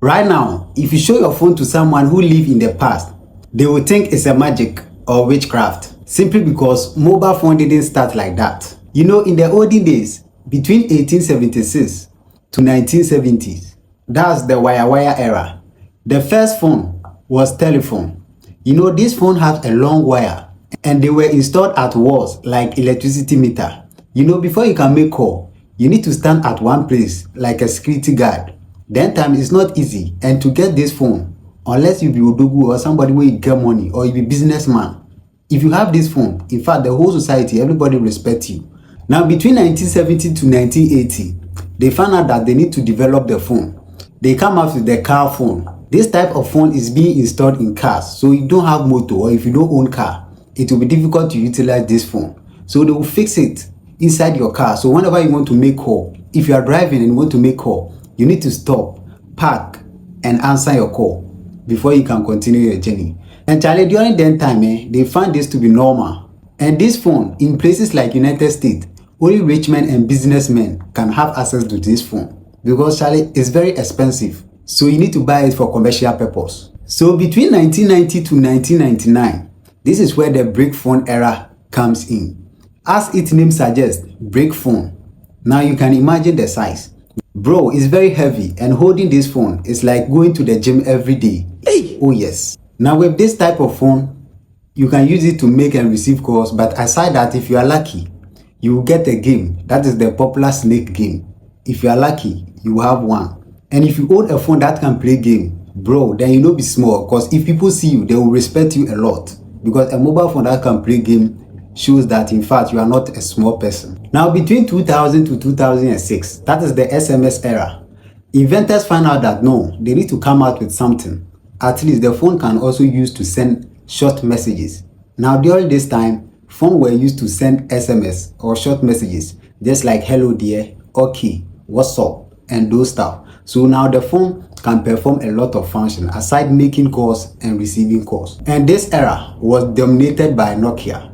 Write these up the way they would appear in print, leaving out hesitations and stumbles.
Right now, if you show your phone to someone who lived in the past, they will think it's a magic or witchcraft, simply because mobile phone didn't start like that. You know, in the olden days, between 1876 to 1970s, that's the wire era, the first phone was telephone. You know, this phone had a long wire and they were installed at walls like electricity meter. You know, before you can make call, you need to stand at one place like a security guard. Then time is not easy, and to get this phone, unless you be Odogu or somebody where you get money or you be businessman, if you have this phone, in fact the whole society, everybody respect you. Now between 1970 to 1980, they found out that they need to develop the phone. They come out with the car phone. This type of phone is being installed in cars, so if you don't have motor or if you don't own car, it will be difficult to utilize this phone. So they will fix it inside your car. So whenever you want to make call, if you are driving and you want to make call, you need to stop, park, and answer your call before you can continue your journey. And Charlie, during that time, they found this to be normal. And this phone, in places like United States, only rich men and businessmen can have access to this phone because Charlie is very expensive. So you need to buy it for commercial purpose. So between 1990 to 1999, this is where the brick phone era comes in. As its name suggests, brick phone. Now you can imagine the size. Bro, it's very heavy, and holding this phone is like going to the gym every day. Hey! Oh yes. Now with this type of phone, you can use it to make and receive calls, but aside that, if you are lucky, you will get a game. That is the popular snake game. If you are lucky, you will have one. And if you own a phone that can play game, bro, then you know be small, because if people see you, they will respect you a lot. Because a mobile phone that can play game shows that in fact you are not a small person. Now between 2000 to 2006, that is the SMS era, inventors found out that no, they need to come out with something. At least the phone can also use to send short messages. Now during this time, phones were used to send SMS or short messages, just like hello dear, okay, what's up, and those stuff. So now the phone can perform a lot of function aside making calls and receiving calls. And this era was dominated by Nokia.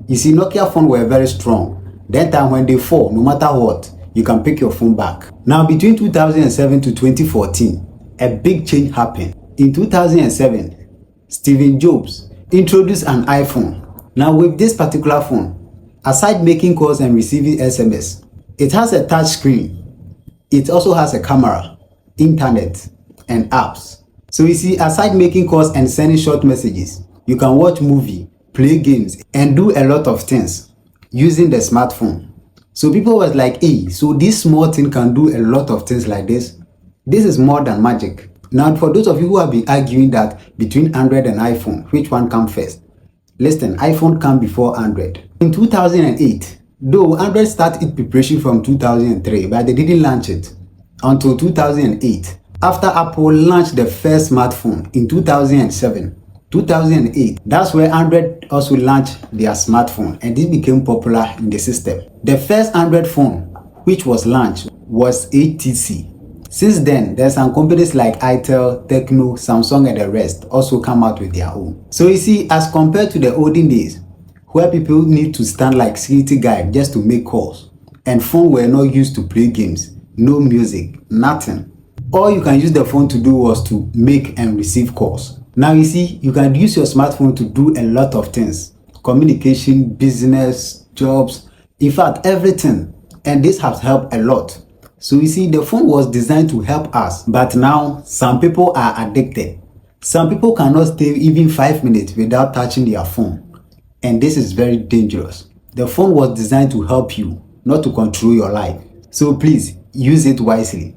You see, Nokia phones were very strong. That time when they fall, no matter what, you can pick your phone back. Now between 2007 to 2014, a big change happened. In 2007, Steve Jobs introduced an iPhone. Now with this particular phone, aside making calls and receiving SMS, it has a touch screen. It also has a camera, internet, and apps. So you see, aside making calls and sending short messages, you can watch movie, play games, and do a lot of things using the smartphone. So people was like, hey, so this small thing can do a lot of things like this. This is more than magic. Now for those of you who have been arguing that between Android and iPhone, which one comes first? Listen, iPhone came before Android. In 2008, though Android started its preparation from 2003, but they didn't launch it until 2008. After Apple launched the first smartphone in 2007, 2008, that's where Android also launched their smartphone, and this became popular in the system. The first Android phone which was launched was HTC. Since then, there's some companies like Itel, Tecno, Samsung, and the rest also come out with their own. So you see, as compared to the olden days, where people need to stand like security guard just to make calls, and phones were not used to play games, no music, nothing. All you can use the phone to do was to make and receive calls. Now you see, you can use your smartphone to do a lot of things. Communication, business, jobs, in fact, everything. And this has helped a lot. So you see, the phone was designed to help us, but now some people are addicted. Some people cannot stay even 5 minutes without touching their phone. And this is very dangerous. The phone was designed to help you, not to control your life. So please, use it wisely.